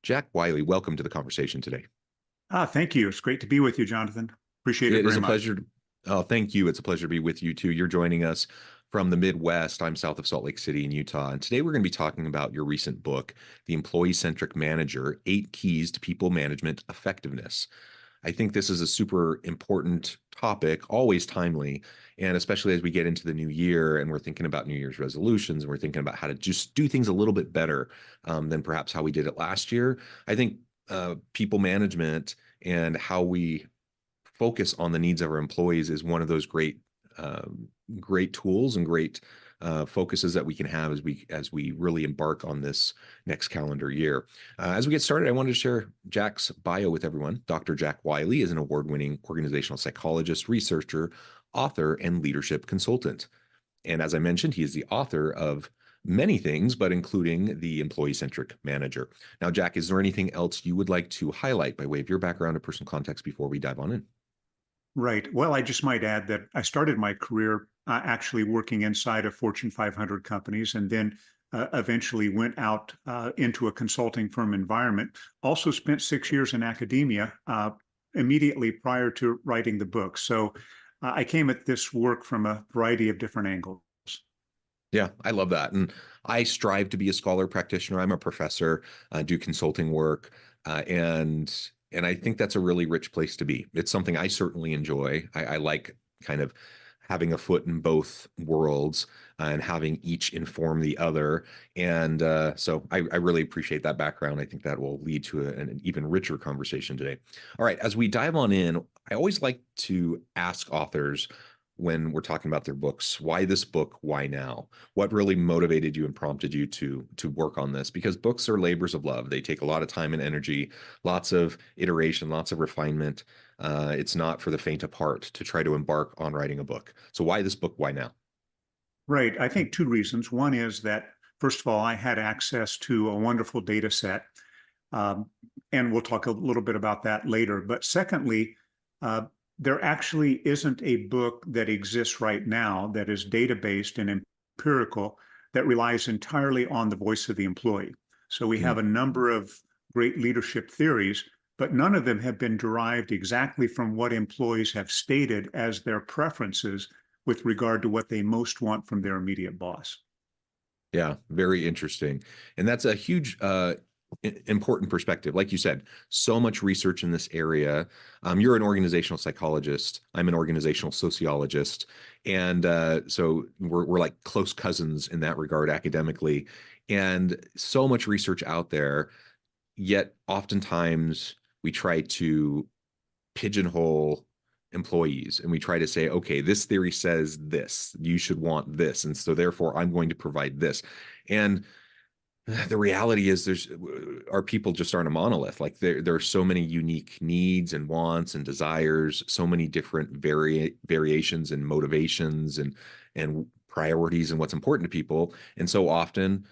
Jack Wiley, welcome to the conversation today. Thank you. It's great to be with you, Jonathan. Appreciate it It is very a much. pleasure. Oh, thank you. It's a pleasure to be with you too. You're joining us from the Midwest. I'm south of Salt Lake City in Utah. And today we're going to be talking about your recent book, The Employee-Centric Manager, 8 Keys to People Management Effectiveness. I think this is a super important topic, always timely, and especially as we get into the new year and we're thinking about New Year's resolutions and we're thinking about how to just do things a little bit better than perhaps how we did it last year. I think people management and how we focus on the needs of our employees is one of those great tools and great focuses that we can have as we really embark on this next calendar year. As we get started, I wanted to share Jack's bio with everyone. Dr. Jack Wiley is an award-winning organizational psychologist, researcher, author, and leadership consultant. And as I mentioned, he is the author of many things, but including the Employee-Centric Manager. Now, Jack, is there anything else you would like to highlight by way of your background or personal context before we dive on in? Right. Well, I just might add that I started my career actually working inside of Fortune 500 companies and then eventually went out into a consulting firm environment. Also spent 6 years in academia immediately prior to writing the book. So I came at this work from a variety of different angles. Yeah, I love that. And I strive to be a scholar practitioner. I'm a professor, do consulting work, and I think that's a really rich place to be. It's something I certainly enjoy. I like kind of having a foot in both worlds and having each inform the other. And so I really appreciate that background. I think that will lead to an even richer conversation today. All right, as we dive on in, I always like to ask authors when we're talking about their books, why this book, why now? What really motivated you and prompted you to work on this? Because books are labors of love. They take a lot of time and energy, lots of iteration, lots of refinement. It's not for the faint of heart to try to embark on writing a book. So why this book, why now? Right. I think two reasons. One is that, first of all, I had access to a wonderful data set. Um, and we'll talk a little bit about that later. But secondly, uh, there actually isn't a book that exists right now that is data-based and empirical that relies entirely on the voice of the employee. So we have Mm, a number of great leadership theories, but none of them have been derived exactly from what employees have stated as their preferences with regard to what they most want from their immediate boss. yeah, very interesting. And that's a huge important perspective. Like you said, so much research in this area. You're an organizational psychologist. I'm an organizational sociologist. And so we're like close cousins in that regard academically. And so much research out there, yet oftentimes we try to pigeonhole employees and we try to say, okay, this theory says this, you should want this. And so therefore I'm going to provide this. And the reality is our people just aren't a monolith. Like there are so many unique needs and wants and desires, so many different variations and motivations and priorities and what's important to people. And so often,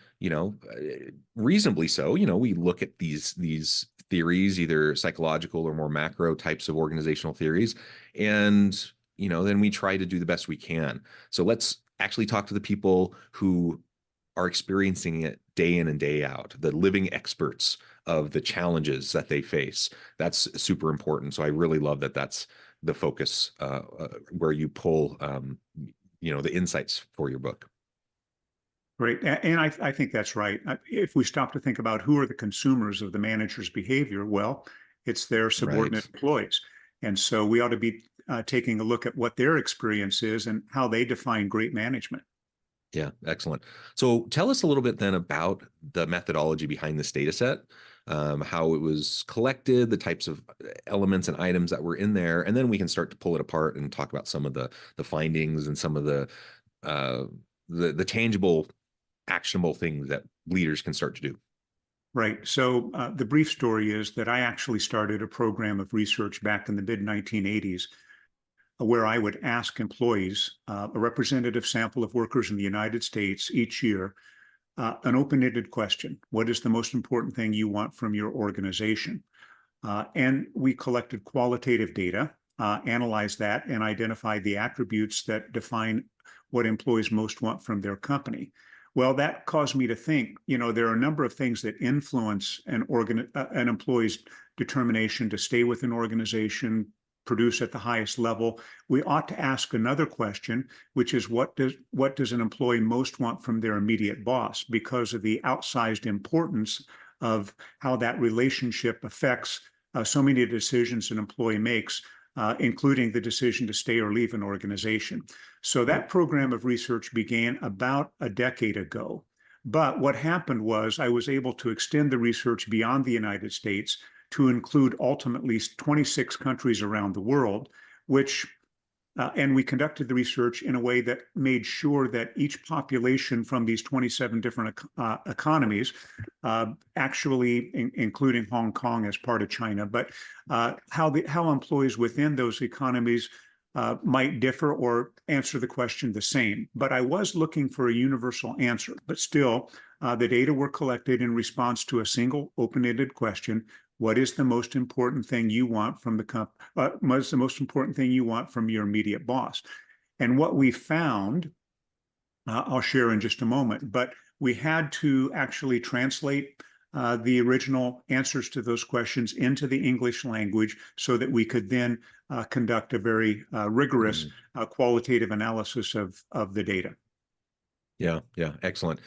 reasonably so, we look at these theories, either psychological or more macro types of organizational theories, and then we try to do the best we can. So let's actually talk to the people who are experiencing it day in and day out, the living experts of the challenges that they face. That's super important. So I really love that that's the focus where you pull, the insights for your book. Right. And I think that's right. If we stop to think about who are the consumers of the manager's behavior, well, it's their Right. subordinate employees. And so we ought to be taking a look at what their experience is and how they define great management. Yeah, excellent. So tell us a little bit then about the methodology behind this data set, how it was collected, the types of elements and items that were in there, and then we can start to pull it apart and talk about some of the findings and some of uh, the tangible, actionable things that leaders can start to do. Right. So the brief story is that I actually started a program of research back in the mid 1980s where I would ask employees, a representative sample of workers in the United States each year, an open-ended question. What is the most important thing you want from your organization? And we collected qualitative data, analyzed that, and identified the attributes that define what employees most want from their company. Well, that caused me to think, there are a number of things that influence an employee's determination to stay with an organization, produce at the highest level. We ought to ask another question, which is what does an employee most want from their immediate boss, because of the outsized importance of how that relationship affects so many decisions an employee makes, including the decision to stay or leave an organization. So that program of research began about a decade ago. But what happened was I was able to extend the research beyond the United States to include ultimately 26 countries around the world, and we conducted the research in a way that made sure that each population from these 27 different economies, actually including Hong Kong as part of China, but how employees within those economies might differ or answer the question the same. But I was looking for a universal answer, but still, the data were collected in response to a single open-ended question. What is the most important thing you want from what is the most important thing you want from your immediate boss? And what we found, I'll share in just a moment, but we had to actually translate the original answers to those questions into the English language so that we could then conduct a very rigorous qualitative analysis of the data. Yeah, yeah, excellent.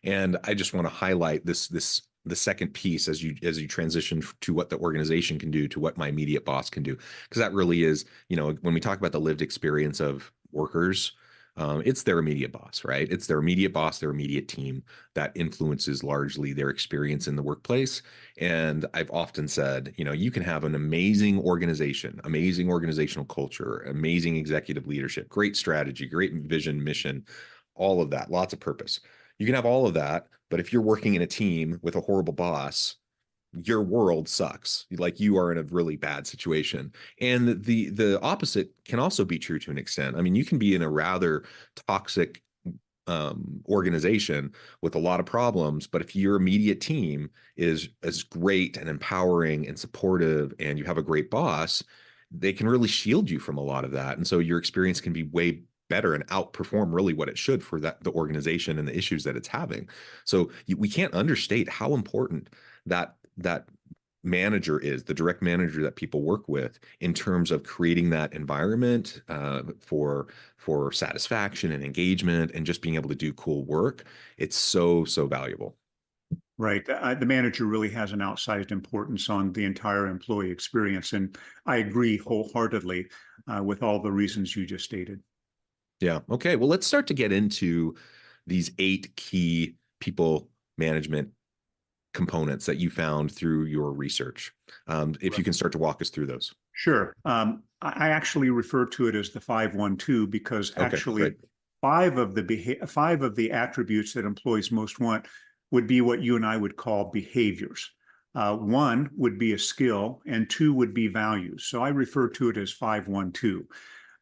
And I just want to highlight the second piece as you transition to what the organization can do to what my immediate boss can do, because that really is, when we talk about the lived experience of workers, it's their immediate boss, right? It's their immediate boss, their immediate team that influences largely their experience in the workplace. And I've often said, you can have an amazing organization, amazing organizational culture, amazing executive leadership, great strategy, great vision, mission, all of that, lots of purpose. You can have all of that, but if you're working in a team with a horrible boss, your world sucks. Like, you are in a really bad situation. And the opposite can also be true to an extent. I mean, you can be in a rather toxic organization with a lot of problems, but if your immediate team is great and empowering and supportive, and you have a great boss, they can really shield you from a lot of that. And so your experience can be way better and outperform really what it should for the organization and the issues that it's having. So we can't understate how important that manager is, the direct manager that people work with, in terms of creating that environment for satisfaction and engagement and just being able to do cool work. It's so valuable. Right. The manager really has an outsized importance on the entire employee experience. And I agree wholeheartedly with all the reasons you just stated. Yeah. Okay. Well, let's start to get into these 8 key people management components that you found through your research. If you can start to walk us through those. Sure. I actually refer to it as the 5-1-2 because actually great. 5 of the attributes that employees most want would be what you and I would call behaviors. 1 would be a skill, and 2 would be values. So I refer to it as 5-1-2.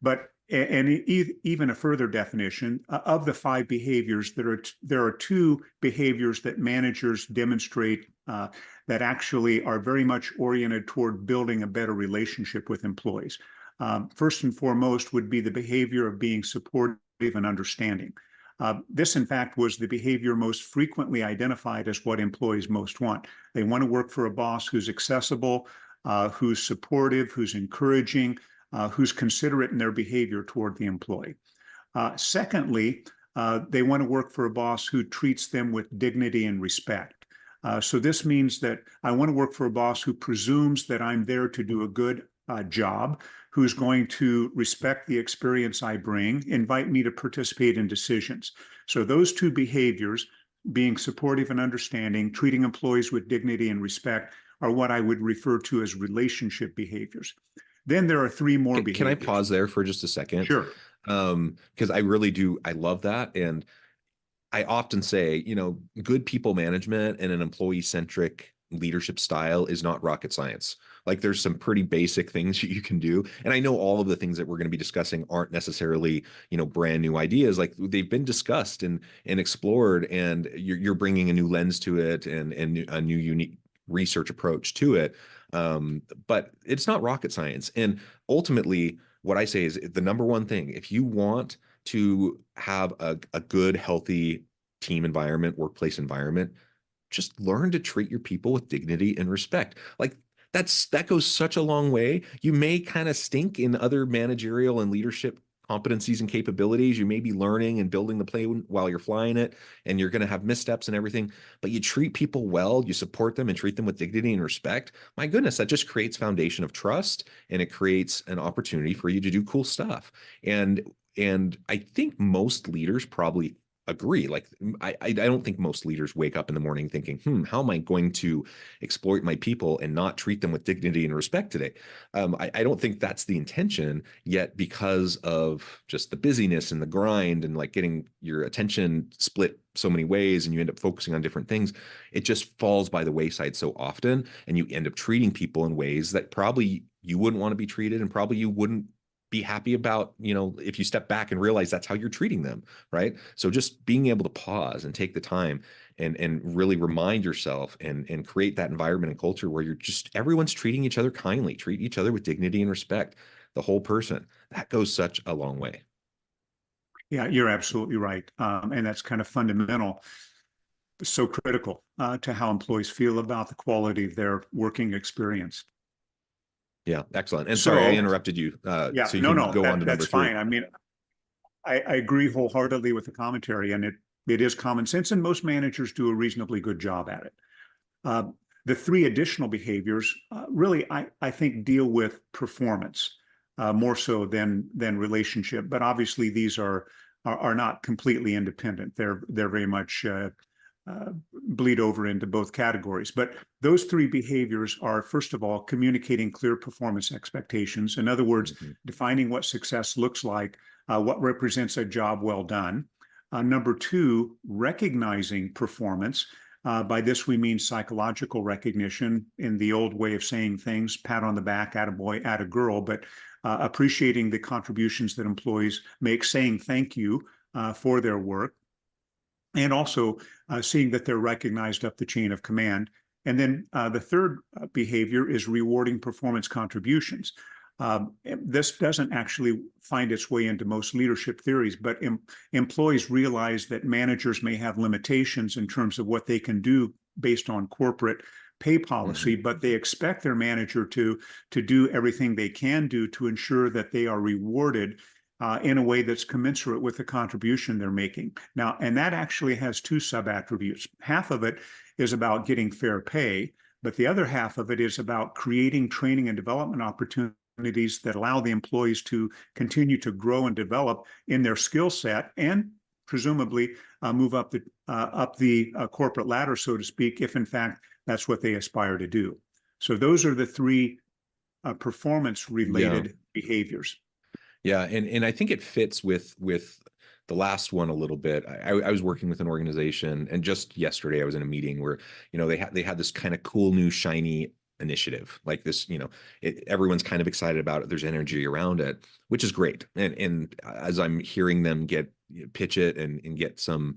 But even a further definition of the 5 behaviors, there are 2 behaviors that managers demonstrate that actually are very much oriented toward building a better relationship with employees. First and foremost would be the behavior of being supportive and understanding. This, in fact, was the behavior most frequently identified as what employees most want. They want to work for a boss who's accessible, who's supportive, who's encouraging, who's considerate in their behavior toward the employee. Secondly, they want to work for a boss who treats them with dignity and respect. So this means that I want to work for a boss who presumes that I'm there to do a good job, who's going to respect the experience I bring, invite me to participate in decisions. So those 2 behaviors, being supportive and understanding, treating employees with dignity and respect, are what I would refer to as relationship behaviors. Then there are 3 more behaviors. Can I pause there for just a second? Sure. Because I love that. And I often say, good people management and an employee-centric leadership style is not rocket science. Like, there's some pretty basic things you can do. And I know all of the things that we're going to be discussing aren't necessarily, brand new ideas. Like, they've been discussed and explored, and you're bringing a new lens to it and a new unique research approach to it. But it's not rocket science. And ultimately, what I say is the number one thing, if you want to have a good, healthy team environment, workplace environment, just learn to treat your people with dignity and respect. Like that goes such a long way. You may kind of stink in other managerial and leadership competencies and capabilities. You may be learning and building the plane while you're flying it, and you're going to have missteps and everything, but you treat people well, you support them and treat them with dignity and respect. My goodness, that just creates foundation of trust, and it creates an opportunity for you to do cool stuff. And I think most leaders probably agree. Like I don't think most leaders wake up in the morning thinking, how am I going to exploit my people and not treat them with dignity and respect today? I don't think that's the intention, yet because of just the busyness and the grind and like getting your attention split so many ways, and you end up focusing on different things, it just falls by the wayside so often, and you end up treating people in ways that probably you wouldn't want to be treated, and probably you wouldn't be happy about, if you step back and realize that's how you're treating them, right? So just being able to pause and take the time and really remind yourself and create that environment and culture where everyone's treating each other kindly, treat each other with dignity and respect, the whole person. That goes such a long way. Yeah, you're absolutely right. And that's kind of fundamental, so critical to how employees feel about the quality of their working experience. Yeah, excellent. And sorry, I So, interrupted you. yeah, So you no, can no, go on to number that's three. fine. I mean, I agree wholeheartedly with the commentary, and it is common sense, and most managers do a reasonably good job at it. Uh, the three additional behaviors really, I think, deal with performance more so than relationship. But obviously, these are not completely independent. They're very much bleed over into both categories. But those three behaviors are, first of all, communicating clear performance expectations. In other words, Mhm. defining what success looks like, what represents a job well done. Number two, recognizing performance. By this, we mean psychological recognition in the old way of saying things, pat on the back, attaboy, attagirl, but appreciating the contributions that employees make, saying thank you for their work, and also seeing that they're recognized up the chain of command. And then the third behavior is rewarding performance contributions. This doesn't actually find its way into most leadership theories, but employees realize that managers may have limitations in terms of what they can do based on corporate pay policy, but they expect their manager to do everything they can do to ensure that they are rewarded in a way that's commensurate with the contribution they're making. Now, and that actually has two sub-attributes. Half of it is about getting fair pay, but the other half of it is about creating training and development opportunities that allow the employees to continue to grow and develop in their skill set, and presumably move up the corporate ladder, so to speak, if in fact that's what they aspire to do. So those are the three performance-related Yeah. behaviors. Yeah, and I think it fits with the last one a little bit. I was working with an organization, and just yesterday I was in a meeting where they had this kind of cool new shiny initiative like this. Everyone's kind of excited about it. There's energy around it, which is great. And as I'm hearing them pitch it and get some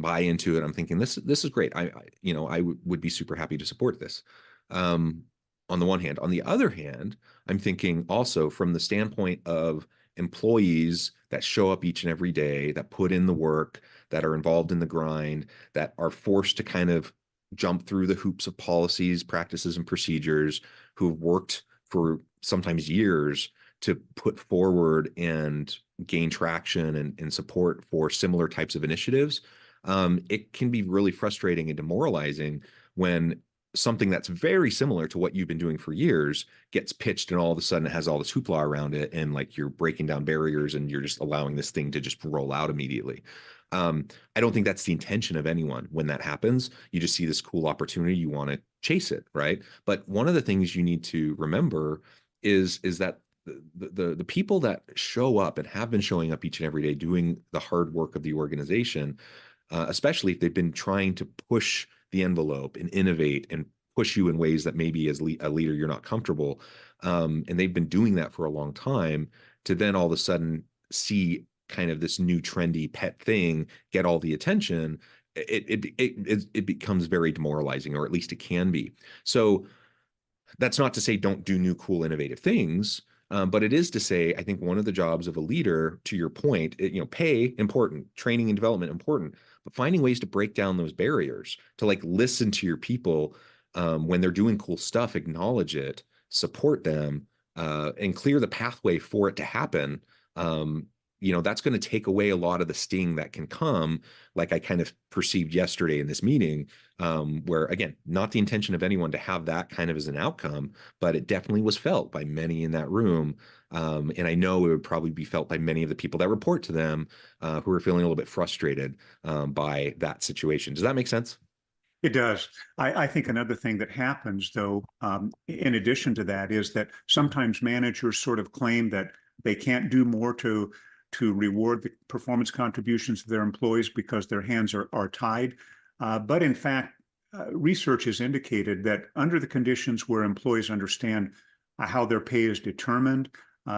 buy into it, I'm thinking this is great. I would be super happy to support this. Um, on the one hand. On the other hand, I'm thinking also from the standpoint of employees that show up each and every day, that put in the work, that are involved in the grind, that are forced to kind of jump through the hoops of policies, practices, and procedures, who've worked for sometimes years to put forward and gain traction and support for similar types of initiatives. It can be really frustrating and demoralizing when something that's very similar to what you've been doing for years gets pitched, and all of a sudden it has all this hoopla around it, and like you're breaking down barriers and you're just allowing this thing to just roll out immediately. I don't think that's the intention of anyone when that happens. You just see this cool opportunity, you want to chase it, right? But one of the things you need to remember is that the people that show up and have been showing up each and every day doing the hard work of the organization, especially if they've been trying to push the envelope and innovate and push you in ways that maybe as a leader you're not comfortable, and they've been doing that for a long time, to then all of a sudden see kind of this new trendy pet thing get all the attention, it becomes very demoralizing, or at least it can be. So that's not to say don't do new, cool, innovative things, But it is to say, I think one of the jobs of a leader, to your point, pay important, training and development important, but finding ways to break down those barriers, to like listen to your people when they're doing cool stuff, acknowledge it, support them, and clear the pathway for it to happen. That's going to take away a lot of the sting that can come, like I kind of perceived yesterday in this meeting, where, again, not the intention of anyone to have that kind of as an outcome, but it definitely was felt by many in that room. And I know it would probably be felt by many of the people that report to them who are feeling a little bit frustrated by that situation. Does that make sense? It does. I think another thing that happens, though, in addition to that, is that sometimes managers sort of claim that they can't do more to reward the performance contributions of their employees because their hands are tied. But in fact, research has indicated that under the conditions where employees understand how their pay is determined,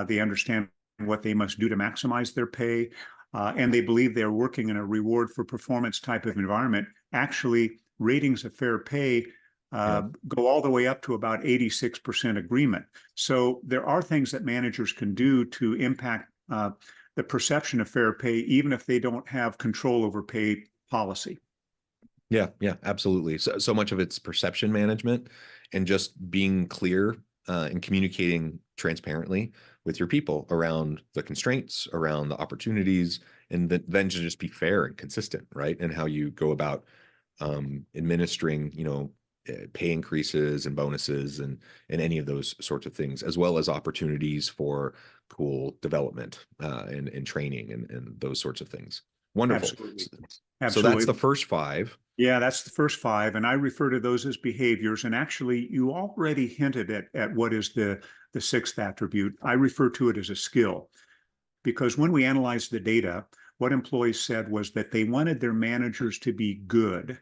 they understand what they must do to maximize their pay, and they believe they're working in a reward for performance type of environment, actually ratings of fair pay go all the way up to about 86% agreement. So there are things that managers can do to impact the perception of fair pay, even if they don't have control over pay policy. Yeah, absolutely. So much of it's perception management and just being clear and communicating transparently with your people around the constraints, around the opportunities, and then to just be fair and consistent, right? And how you go about administering, pay increases and bonuses and any of those sorts of things, as well as opportunities for cool development and training and those sorts of things. Wonderful. Absolutely. So that's the first five. Yeah, that's the first five. And I refer to those as behaviors. And actually, you already hinted at what is the sixth attribute. I refer to it as a skill, because when we analyzed the data, what employees said was that they wanted their managers to be good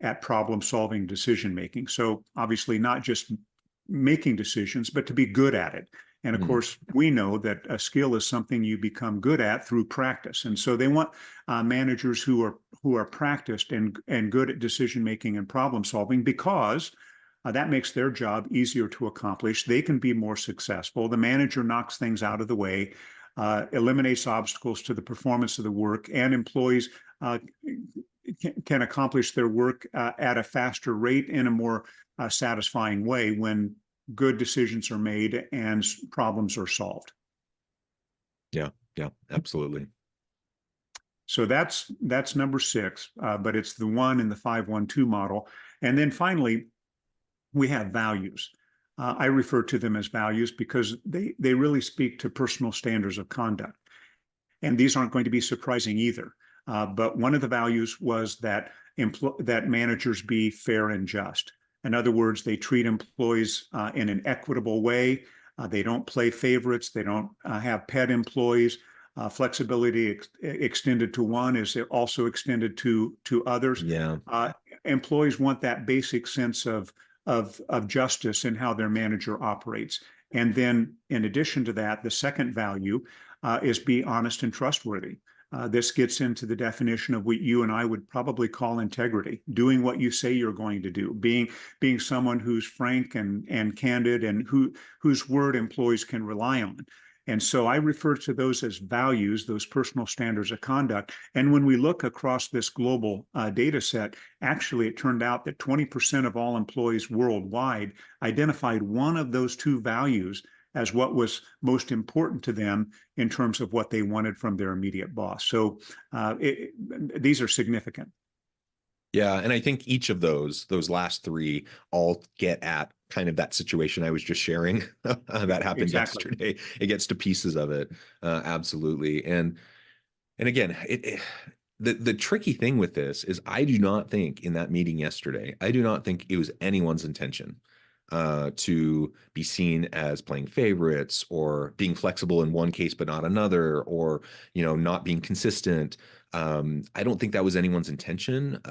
at problem solving decision making. So obviously not just making decisions, but to be good at it. And of course, we know that a skill is something you become good at through practice. And so they want managers who are practiced and good at decision making and problem solving, because that makes their job easier to accomplish. They can be more successful. The manager knocks things out of the way, eliminates obstacles to the performance of the work, and employees can accomplish their work at a faster rate in a more satisfying way when good decisions are made and problems are solved. Yeah, absolutely. So that's number six, but it's the one in the 5-1-2 model. And then finally, we have values. I refer to them as values because they really speak to personal standards of conduct. And these aren't going to be surprising either. But one of the values was that managers be fair and just. In other words, they treat employees in an equitable way. They don't play favorites. They don't have pet employees. Flexibility extended to one is also extended to others. Yeah. Employees want that basic sense of justice in how their manager operates. And then in addition to that, the second value is be honest and trustworthy. This gets into the definition of what you and I would probably call integrity, doing what you say you're going to do, being someone who's frank and candid and whose word employees can rely on. And so I refer to those as values, those personal standards of conduct. And when we look across this global data set, actually, it turned out that 20% of all employees worldwide identified one of those two values as what was most important to them in terms of what they wanted from their immediate boss. So these are significant. Yeah, and I think each of those last three all get at kind of that situation I was just sharing that happened yesterday. It gets to pieces of it, absolutely. And again, the tricky thing with this is I do not think in that meeting yesterday, I do not think it was anyone's intention to be seen as playing favorites or being flexible in one case but not another, or not being consistent. I don't think that was anyone's intention,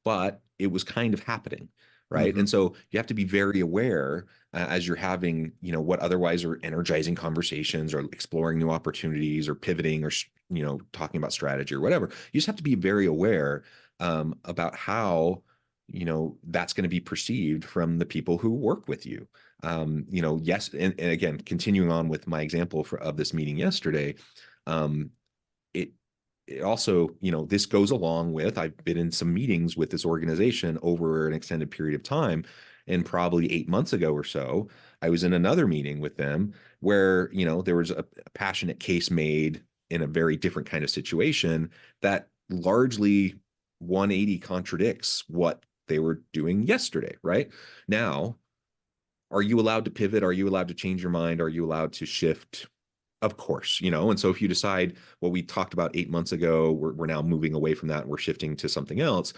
but it was kind of happening, right? And so you have to be very aware as you're having what otherwise are energizing conversations or exploring new opportunities or pivoting or talking about strategy or whatever. You just have to be very aware about how that's going to be perceived from the people who work with you. Yes, and again, continuing on with my example of this meeting yesterday, um, it it also, this goes along with, I've been in some meetings with this organization over an extended period of time. And probably 8 months ago or so, I was in another meeting with them where, there was a passionate case made in a very different kind of situation that largely 180 contradicts what they were doing yesterday, right? Now, are you allowed to pivot? Are you allowed to change your mind? Are you allowed to shift? Of course, and so if you decide what we talked about 8 months ago, we're now moving away from that and we're shifting to something else,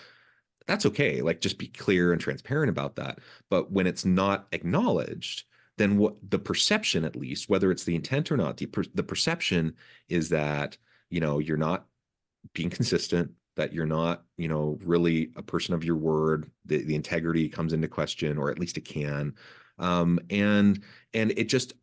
that's okay. Like, just be clear and transparent about that. But when it's not acknowledged, then what the perception, at least, whether it's the intent or not, the perception is that, you're not being consistent, that you're not, really a person of your word, the integrity comes into question, or at least it can. And it just,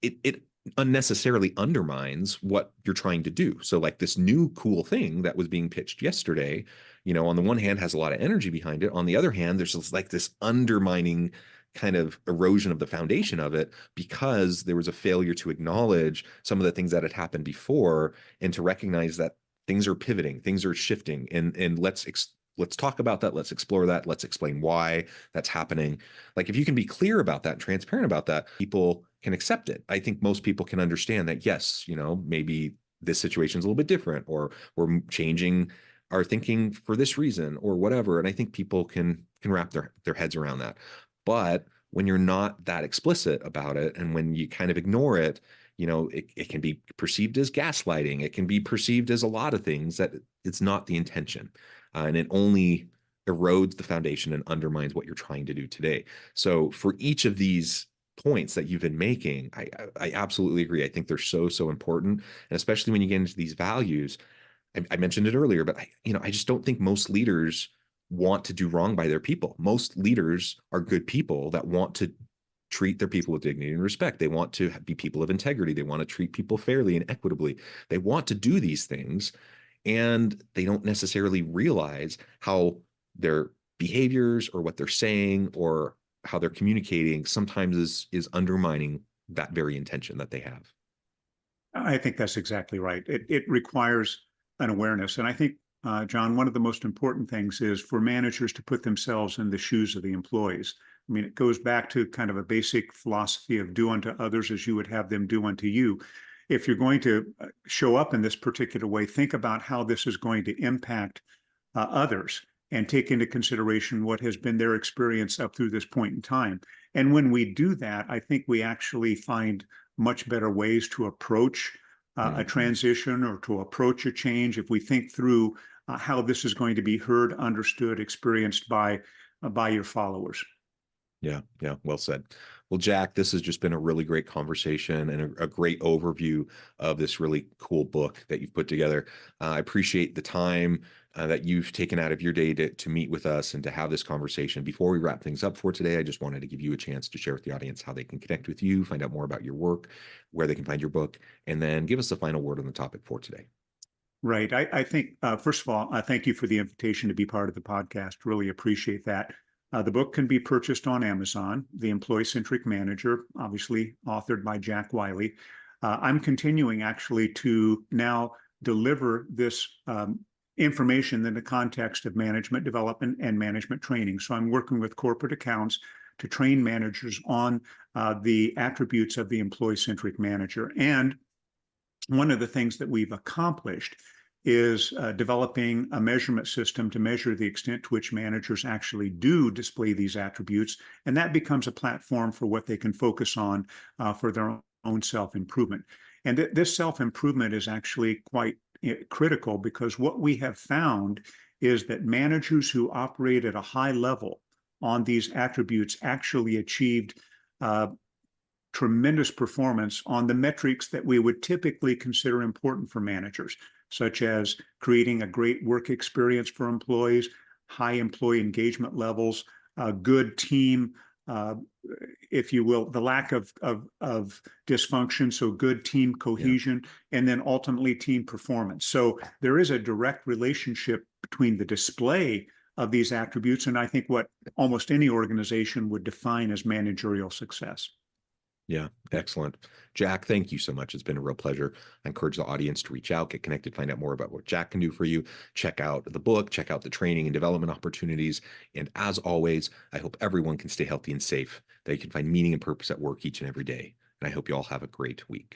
it unnecessarily undermines what you're trying to do. So like this new cool thing that was being pitched yesterday, on the one hand has a lot of energy behind it. On the other hand, there's this undermining kind of erosion of the foundation of it because there was a failure to acknowledge some of the things that had happened before and to recognize that things are pivoting, things are shifting, and let's talk about that. Let's explore that. Let's explain why that's happening. Like, if you can be clear about that, transparent about that, people can accept it. I think most people can understand that, yes, maybe this situation is a little bit different, or we're changing our thinking for this reason or whatever. And I think people can wrap their heads around that. But when you're not that explicit about it, and when you kind of ignore it, it can be perceived as gaslighting. It can be perceived as a lot of things that it's not the intention. And it only erodes the foundation and undermines what you're trying to do today. So for each of these points that you've been making, I absolutely agree. I think they're so important. And especially when you get into these values, I mentioned it earlier, but I just don't think most leaders want to do wrong by their people. Most leaders are good people that want to treat their people with dignity and respect. They want to be people of integrity. They want to treat people fairly and equitably. They want to do these things, and they don't necessarily realize how their behaviors or what they're saying or how they're communicating sometimes is undermining that very intention that they have. I think that's exactly right. It requires an awareness. And I think, John, one of the most important things is for managers to put themselves in the shoes of the employees. I mean, it goes back to kind of a basic philosophy of do unto others as you would have them do unto you. If you're going to show up in this particular way, think about how this is going to impact others and take into consideration what has been their experience up through this point in time. And when we do that, I think we actually find much better ways to approach a transition or to approach a change if we think through how this is going to be heard, understood, experienced by your followers. Yeah, well said. Well, Jack, this has just been a really great conversation and a great overview of this really cool book that you've put together. I appreciate the time that you've taken out of your day to meet with us and to have this conversation. Before we wrap things up for today, I just wanted to give you a chance to share with the audience how they can connect with you, find out more about your work, where they can find your book, and then give us the final word on the topic for today. Right. I think, first of all, thank you for the invitation to be part of the podcast. Really appreciate that. The book can be purchased on Amazon, The Employee-Centric Manager, obviously authored by Jack Wiley. I'm continuing actually to now deliver this information in the context of management development and management training. So I'm working with corporate accounts to train managers on the attributes of the employee-centric manager. And one of the things that we've accomplished is developing a measurement system to measure the extent to which managers actually do display these attributes. And that becomes a platform for what they can focus on for their own self-improvement. And this self-improvement is actually quite critical because what we have found is that managers who operate at a high level on these attributes actually achieved tremendous performance on the metrics that we would typically consider important for managers, such as creating a great work experience for employees, high employee engagement levels, a good team, if you will, the lack of dysfunction, so good team cohesion, and then ultimately team performance. So there is a direct relationship between the display of these attributes, and I think what almost any organization would define as managerial success. Yeah, excellent. Jack, thank you so much. It's been a real pleasure. I encourage the audience to reach out, get connected, find out more about what Jack can do for you. Check out the book, check out the training and development opportunities. And as always, I hope everyone can stay healthy and safe, that you can find meaning and purpose at work each and every day. And I hope you all have a great week.